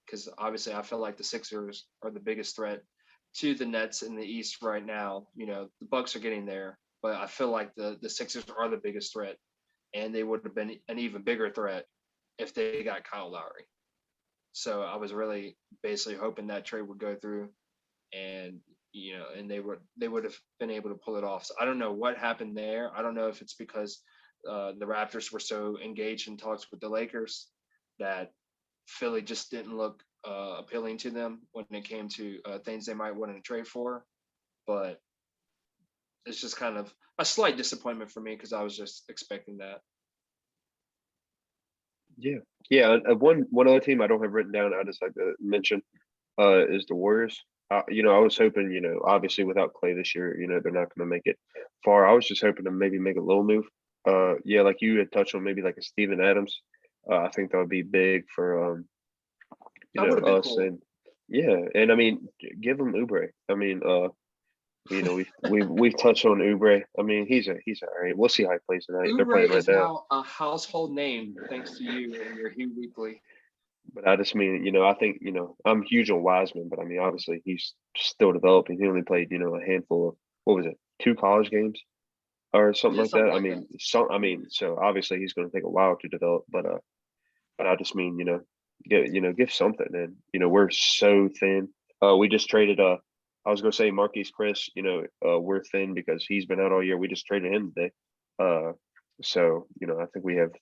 Because obviously, I feel like the Sixers are the biggest threat to the Nets in the East right now. The Bucks are getting there, but I feel like the Sixers are the biggest threat, and they would have been an even bigger threat if they got Kyle Lowry. So I was really basically hoping that trade would go through, and and they would have been able to pull it off. So I don't know what happened there. I don't know if it's because the Raptors were so engaged in talks with the Lakers that Philly just didn't look appealing to them when it came to things they might want to trade for. But it's just kind of a slight disappointment for me because I was just expecting that. Yeah. Yeah. One other team I don't have written down, I just like to mention, is the Warriors. I was hoping, obviously without Clay this year, they're not going to make it far. I was just hoping to maybe make a little move. Yeah, like you had touched on, maybe like a Steven Adams. I think that would be big for That would have been us, cool. and yeah, and I mean, give him Oubre. I mean, we've touched on Oubre. I mean, he's all right. We'll see how he plays tonight. They're Oubre playing right is now. now a household name thanks to you and your Hugh Weekly. But I just mean, I think, I'm huge on Wiseman, but I mean, obviously he's still developing. He only played, a handful of, what was it, 2 college games or something Yeah, like that. something I like that. mean, so obviously he's going to take a while to develop, but I just mean, give something. And, we're so thin. We just traded, I was going to say Marquise Chris, we're thin because he's been out all year. We just traded him today. So, I think we have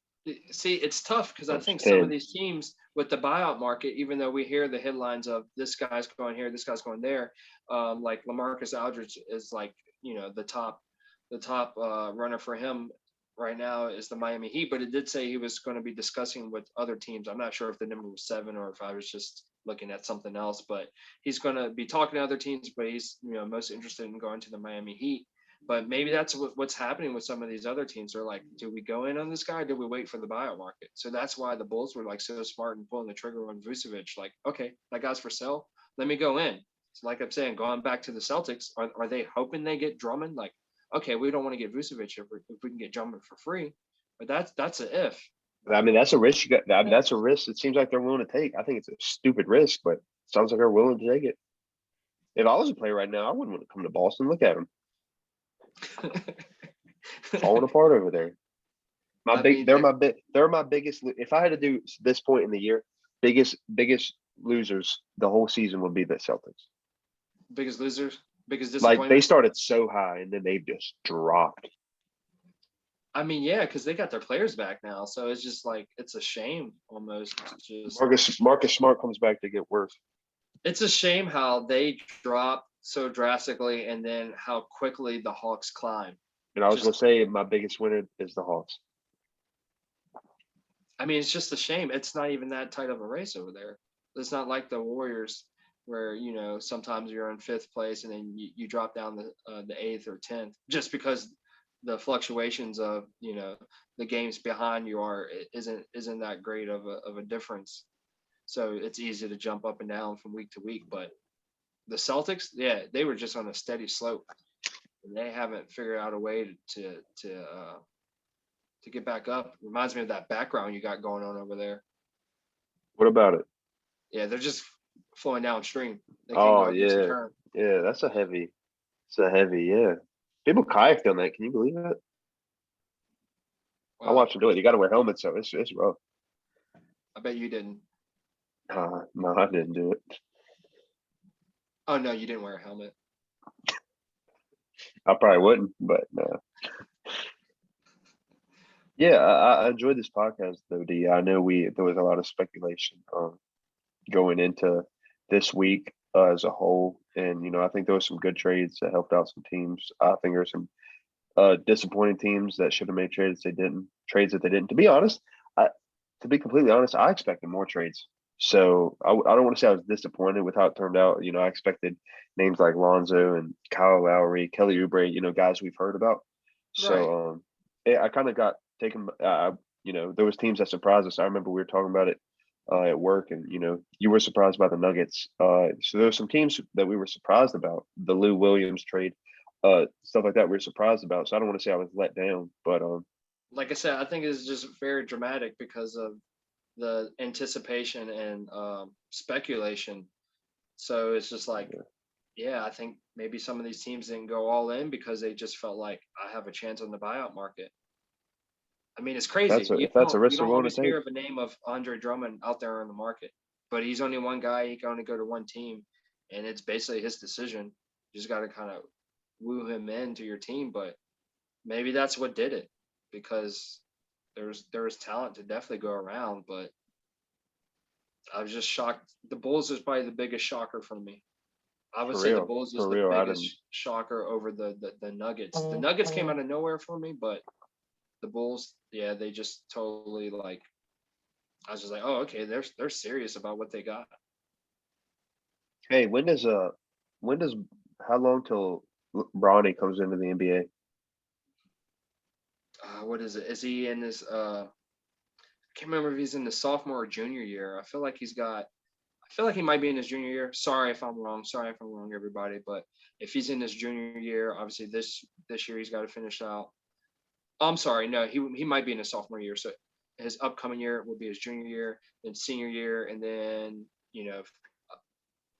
See, it's tough because I think some of 10. these teams with the buyout market, even though we hear the headlines of this guy's going here, this guy's going there, like LaMarcus Aldridge is like the top runner for him right now is the Miami Heat. But it did say he was going to be discussing with other teams. I'm not sure if the number was 7 or if I was just looking at something else. But he's going to be talking to other teams, but he's most interested in going to the Miami Heat. But maybe that's what's happening with some of these other teams. They're like, do we go in on this guy? Or do we wait for the buyout market? So that's why the Bulls were like so smart in pulling the trigger on Vucevic. Like, okay, that guy's for sale. Let me go in. So like I'm saying, going back to the Celtics, are they hoping they get Drummond? Like, okay, we don't want to get Vucevic if we can get Drummond for free, but that's a if. I mean, that's a risk. I mean, that's a risk. It seems like they're willing to take. I think it's a stupid risk, but it sounds like they're willing to take it. If I was a player right now, I wouldn't want to come to Boston. Look at them falling apart over there. They're my biggest. If I had to do this point in the year, biggest losers the whole season would be the Celtics. Biggest losers, biggest Like they disappointment. started so high and then they've just dropped. I mean, yeah, because they got their players back now, so it's just like it's a shame almost. It's just Marcus Smart comes back to get worse. it's a shame how they drop so drastically and then how quickly the Hawks climb. And I was Just, gonna say my biggest winner is the Hawks. I mean, it's just a shame. It's not even that tight of a race over there. It's not like the Warriors where, sometimes you're in fifth place and then you drop down the eighth or 10th just because the fluctuations of, the games behind you isn't that great of a difference. So it's easy to jump up and down from week to week. But the Celtics, yeah, they were just on a steady slope, and they haven't figured out a way to get back up. Reminds me of that background you got going on over there. What about it? Yeah, they're just flowing downstream. They can't go Oh against the yeah, current. yeah. It's a heavy. Yeah, people kayaked on that. Can you believe that? I Well, watched them do it. You got to wear helmets, so it's rough. I bet you didn't. No, I didn't do it. Oh no, you didn't wear a helmet. I probably wouldn't, but no. Yeah, I enjoyed this podcast though, D. I know there was a lot of speculation going into this week as a whole, and I think there was some good trades that helped out some teams. I think there were some disappointing teams that should have made trades that they didn't. To be honest, to be completely honest, I expected more trades. So I don't want to say I was disappointed with how it turned out. I expected names like Lonzo and Kyle Lowry, Kelly Oubre, guys we've heard about. Right. So I kind of got taken. There was teams that surprised us. I remember we were talking about it at work, and you were surprised by the Nuggets. So there were some teams that we were surprised about. The Lou Williams trade, stuff like that, we were surprised about. So I don't want to say I was let down, but Like I said, I think it's just very dramatic because of the anticipation and speculation. So it's just like, yeah, I think maybe some of these teams didn't go all in because they just felt like I have a chance on the buyout market. I mean, it's crazy. if that's a You risk they're don't willing always to take. hear of a name of Andre Drummond out there in the market, but he's only one guy. He can only go to one team, and it's basically his decision. You just got to kind of woo him into your team, but maybe that's what did it because there was talent to definitely go around, but I was just shocked. The Bulls is probably the biggest shocker for me. I would say the Bulls is For the real. I didn't. biggest shocker over the Nuggets. The Nuggets came out of nowhere for me, but the Bulls, yeah, they just totally like. I was just like, oh, okay, they're serious about what they got. Hey, when does how long till Bronny comes into the NBA? What is it? Is he in his? I can't remember if he's in the sophomore or junior year. I feel like he's got. I feel like he might be in his junior year. Sorry if I'm wrong. Sorry if I'm wrong, everybody. But if he's in his junior year, obviously this year he's got to finish out. I'm sorry, no, he might be in his sophomore year. So his upcoming year will be his junior year, then senior year, and then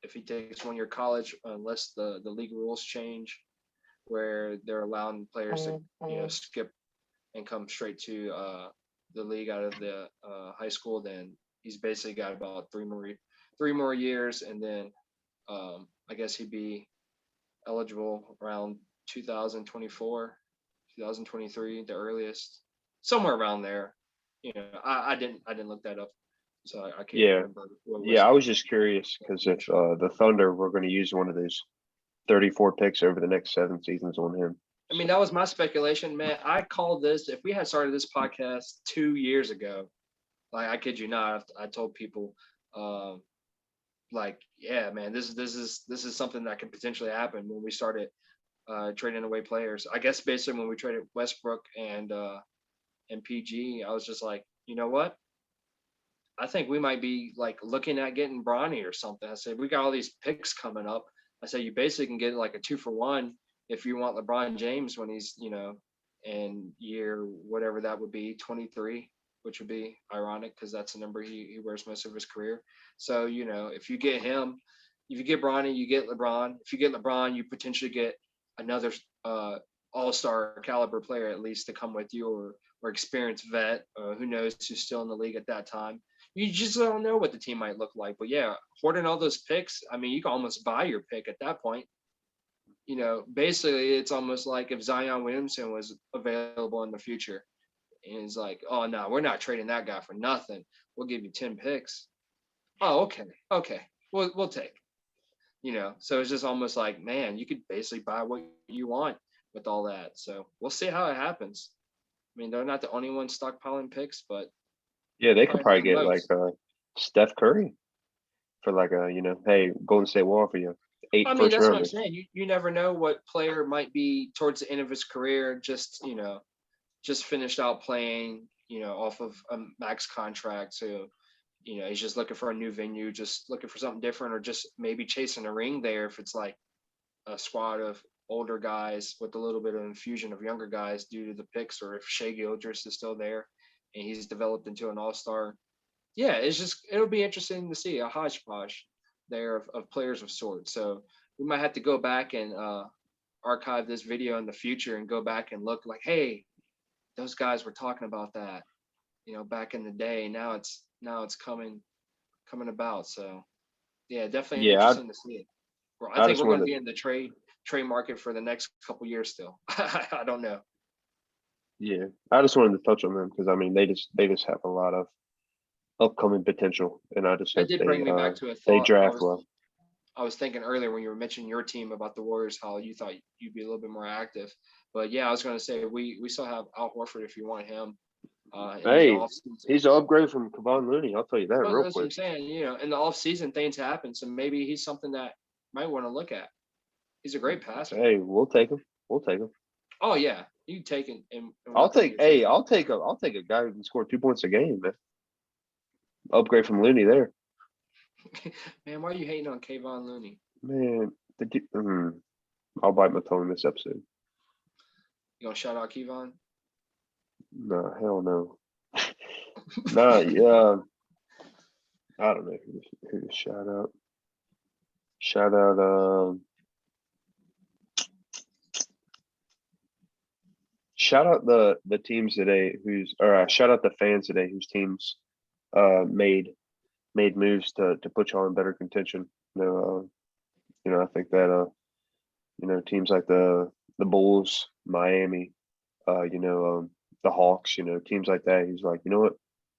if he takes 1 year college, unless the league rules change, where they're allowing players to skip and come straight to the league out of the high school, then he's basically got about three more years, and then I guess he'd be eligible around 2024, 2023, the earliest, somewhere around there. I didn't look that up, so I can't Yeah, remember what yeah. was. I was just curious because if the Thunder were going to use one of those 34 picks over the next 7 seasons on him. I mean, that was my speculation, man. I called this. If we had started this podcast 2 years ago, like I kid you not, I told people, like, yeah, man, this is something that could potentially happen when we started trading away players. I guess basically when we traded Westbrook and PG, I was just like, you know what? I think we might be like looking at getting Bronny or something. I said we got all these picks coming up. I say you basically can get like a 2-for-1 if you want LeBron James when he's, in year whatever that would be, 23, which would be ironic because that's the number he wears most of his career. So, if you get him, if you get Bronny, you get LeBron. If you get LeBron, you potentially get another all-star caliber player at least to come with you, or experienced vet. Who knows who's still in the league at that time. You just don't know what the team might look like. But yeah, hoarding all those picks, I mean, you can almost buy your pick at that point. Basically it's almost like if Zion Williamson was available in the future. And it's like, oh no, we're not trading that guy for nothing. We'll give you 10 picks. Oh, okay. We'll take. So it's just almost like, man, you could basically buy what you want with all that. So we'll see how it happens. I mean, they're not the only ones stockpiling picks, but Yeah, they could probably probably the get like most. Steph Curry for like hey, Golden State will offer you eight I mean, first that's what I'm rounders. saying. You never know what player might be towards the end of his career, just finished out playing, off of a max contract. So, he's just looking for a new venue, just looking for something different, or just maybe chasing a ring there if it's like a squad of older guys with a little bit of infusion of younger guys due to the picks, or if Shea Gildress is still there and he's developed into an all-star. Yeah, it'll be interesting to see a hodgepodge there of players of sorts. So we might have to go back and archive this video in the future and go back and look like, hey, those guys were talking about that, back in the day. Now it's coming about. So yeah, definitely Yeah, interesting to see it. Well, I I think just we're going to wanted be in the trade market for the next couple years still. I don't know. yeah, I just wanted to touch on them because I mean they just have a lot of upcoming potential, and I just That hope did bring me back to a they thought. I draft was well. I was thinking earlier when you were mentioning your team about the Warriors, how you thought you'd be a little bit more active. But yeah, I was going to say we still have Al Horford if you want him in the Hey, off season. he's an upgrade from Kevon Looney. I'll tell you that Well, real that's what I'm quick. saying. In the off season things happen, so maybe he's something that might want to look at. He's a great passer. Hey, we'll take him. We'll take him. Oh yeah, you take it and I'll work on take. your Hey, trade. I'll take a guy who can score 2 points a game, man. Upgrade from Looney there, Man, why are you hating on Kayvon Looney? man. I'll bite my tongue in this episode. You gonna shout out Kayvon? No, hell no. Nah, yeah. I don't know who to shout out. Shout out. Shout out the teams today shout out the fans today whose teams made moves to put y'all in better contention. I think that teams like the Bulls, Miami, the Hawks, teams like that. He's like, you know what,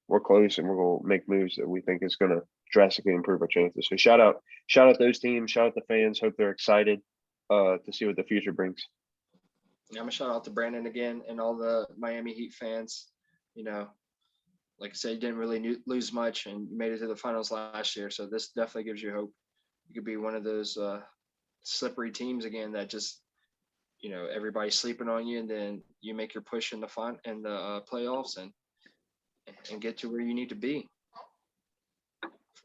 we're close and we're gonna make moves that we think is gonna drastically improve our chances. So shout out those teams, shout out the fans. Hope they're excited to see what the future brings. Yeah, I'm gonna shout out to Brandon again and all the Miami Heat fans. You know, like I said, you didn't really lose much and you made it to the finals last year. So this definitely gives you hope. You could be one of those slippery teams again that just, everybody's sleeping on you, and then you make your push in the playoffs and get to where you need to be.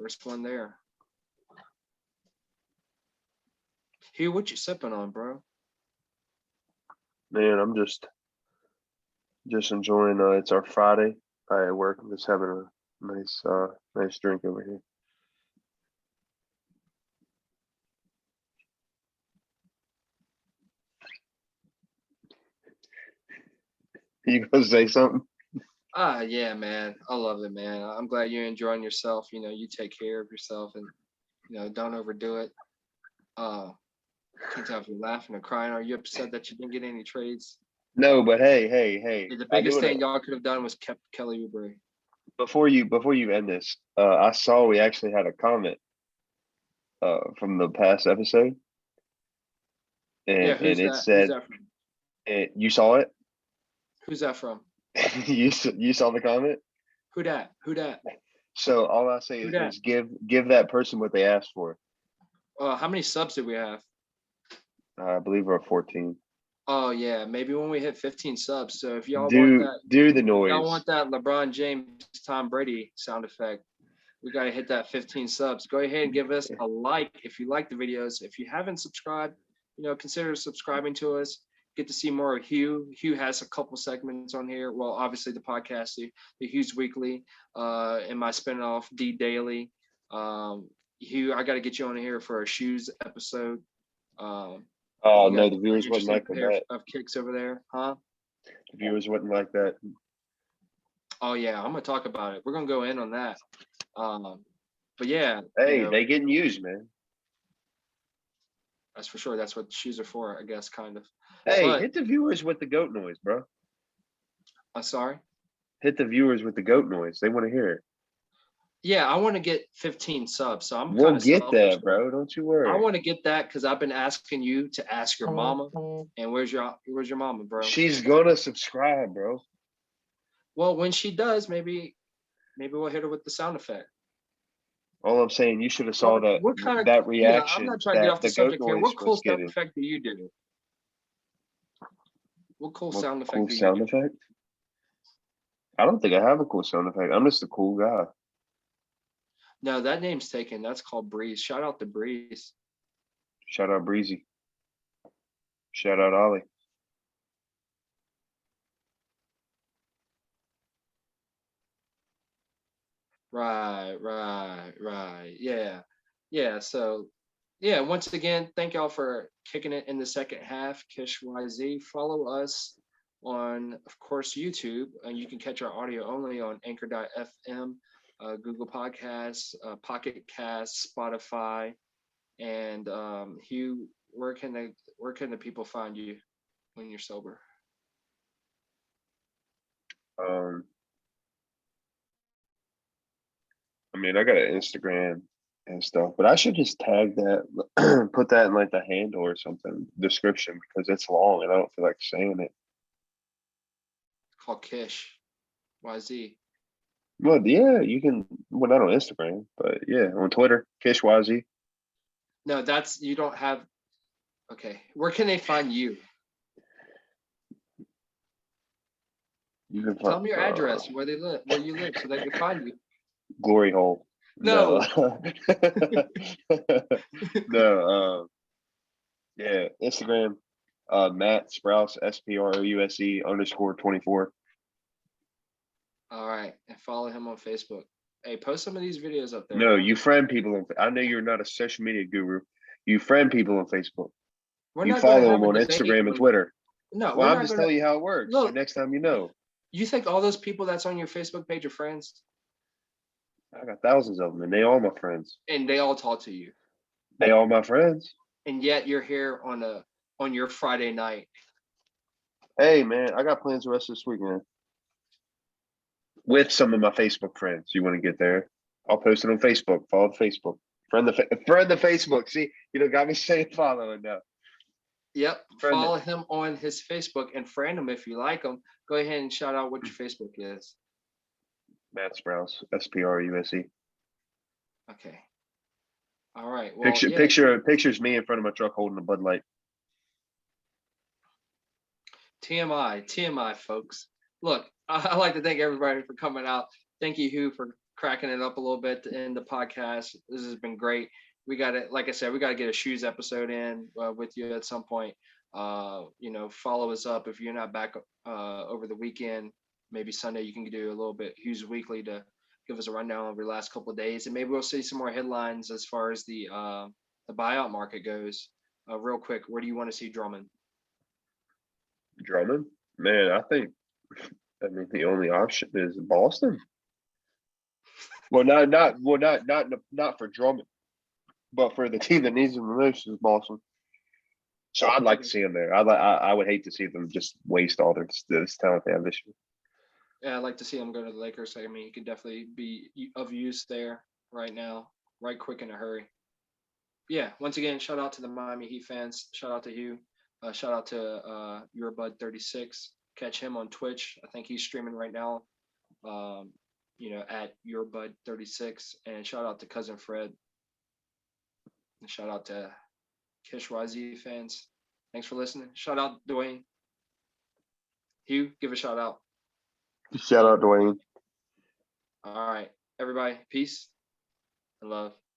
First one there. Hugh, what you sipping on, bro? Man, I'm just enjoying. It's our Friday. At work. I'm just having a nice drink over here. You gonna say something? Yeah, man. I love it, man. I'm glad you're enjoying yourself. You take care of yourself and, don't overdo it. Can't tell if you're laughing or crying. Are you upset that you didn't get any trades? No, but hey. Yeah, the I do biggest want thing to y'all could have done was kept Kelly Oubre. before you end this. I saw we actually had a comment from the past episode, Yeah, and who's it that? Who's said that from? you saw it. Who's that from? You saw the comment. Who dat? Who dat? So all I say Who is, dat? give that person what they asked for. How many subs did we have? I believe we're at 14. Oh yeah, maybe when we hit 15 subs. So if y'all want Do that, do the if y'all noise. want that LeBron James, Tom Brady sound effect, We got to hit that 15 subs. Go ahead and give us a like if you like the videos. If you haven't subscribed, consider subscribing to us. Get to see more of Hugh. Hugh has a couple segments on here. Well, obviously the podcast, the Hugh's Weekly, and my spinoff D Daily. Hugh, I got to get you on here for a shoes episode. Oh You no, got the viewers an wouldn't interesting like pair that. of kicks over there, huh? The viewers wouldn't like that. Oh yeah, I'm gonna talk about it. We're gonna go in on that. But yeah, Hey, they getting used, man. that's for sure. That's what shoes are for, I guess, kind of. Hey, But hit the viewers with the goat noise, bro. I'm sorry. Hit the viewers with the goat noise. They want to hear it. Yeah, I want to get 15 subs, so I'm We'll kind of get selfish. that, bro. Don't you I worry. want to get that because I've been asking you to ask your mama. And where's your mama, bro? She's gonna subscribe, bro. Well, when she does, maybe we'll hit her with the sound effect. All I'm saying, you should have saw What kind of that I'm reaction not trying to get that off the the goat subject here. noise What cool was sound getting. effect do you do? What cool What sound effect cool do you sound do? effect? I don't think I have a cool sound effect. I'm just a cool guy. No, that name's taken. That's called Breeze. Shout out to Breeze. Shout out Breezy. Shout out Ollie. Right. Yeah. So, yeah, once again, thank y'all for kicking it in the second half. KISH YZ. Follow us on, of course, YouTube. And you can catch our audio only on anchor.fm, Google Podcasts, Pocket Casts, Spotify. And Hugh, where can the people find you when you're sober? I mean, I got an Instagram and stuff, but I should just tag that, put that in like the handle or something, description, because it's long and I don't feel like saying it. It's called KISH YZ. Well, yeah, you can. Well, not on Instagram, but yeah, on Twitter, Kish YZ. No, that's you don't have. Okay, where can they find you? You can Tell find them your address, where you live, so they can find you. Glory Hole. No. No. Yeah, Instagram, Matt Sprouse, SPROUSE_24. All right, and follow him on Facebook. Hey, post some of these videos up there. No, Bro. you friend people. I know you're not a social media guru. You friend people on Facebook. You follow them on Instagram and Twitter. No, well, I'm just telling you how it works. So next time you know. You think all those people that's on your Facebook page are friends? I got thousands of them, and they all my friends. And they all talk to you. They all my friends. And yet you're here on your Friday night. Hey man, I got plans the rest of this week, man. With some of my Facebook friends. You want to get there? I'll post it on Facebook. Follow the Facebook. Friend the Facebook. See, got me saying following now. Yep. Follow him on his Facebook and friend him if you like him. Go ahead and shout out what your Facebook is. Matt Sprouse, SPRUSE. Okay. All right. Well, pictures me in front of my truck holding a Bud Light. TMI, folks. Look, I like to thank everybody for coming out. Thank you, Hugh, for cracking it up a little bit in the podcast. This has been great. We got to, like I said, we got to get a shoes episode in with you at some point. Follow us up if you're not back over the weekend. Maybe Sunday you can do a little bit Hugh's Weekly to give us a rundown over the last couple of days, and maybe we'll see some more headlines as far as the buyout market goes. Real quick, where do you want to see Drummond? Drummond, man, I think. I mean, the only option is Boston. Well, not for Drummond, but for the team that needs him the most is Boston. So I'd like to see him there. I would hate to see them just waste all this talent they have this year. Yeah, I'd like to see him go to the Lakers. I mean, he could definitely be of use there right now, right quick in a hurry. Yeah, once again, shout out to the Miami Heat fans. Shout out to Hugh. Shout out to YourBud36. Catch him on Twitch. I think he's streaming right now. At YourBud36. And shout out to Cousin Fred. And shout out to Kish YZ fans. Thanks for listening. Shout out Dwayne. Hugh, give a shout out. Shout out Dwayne. All right, everybody. Peace. I love.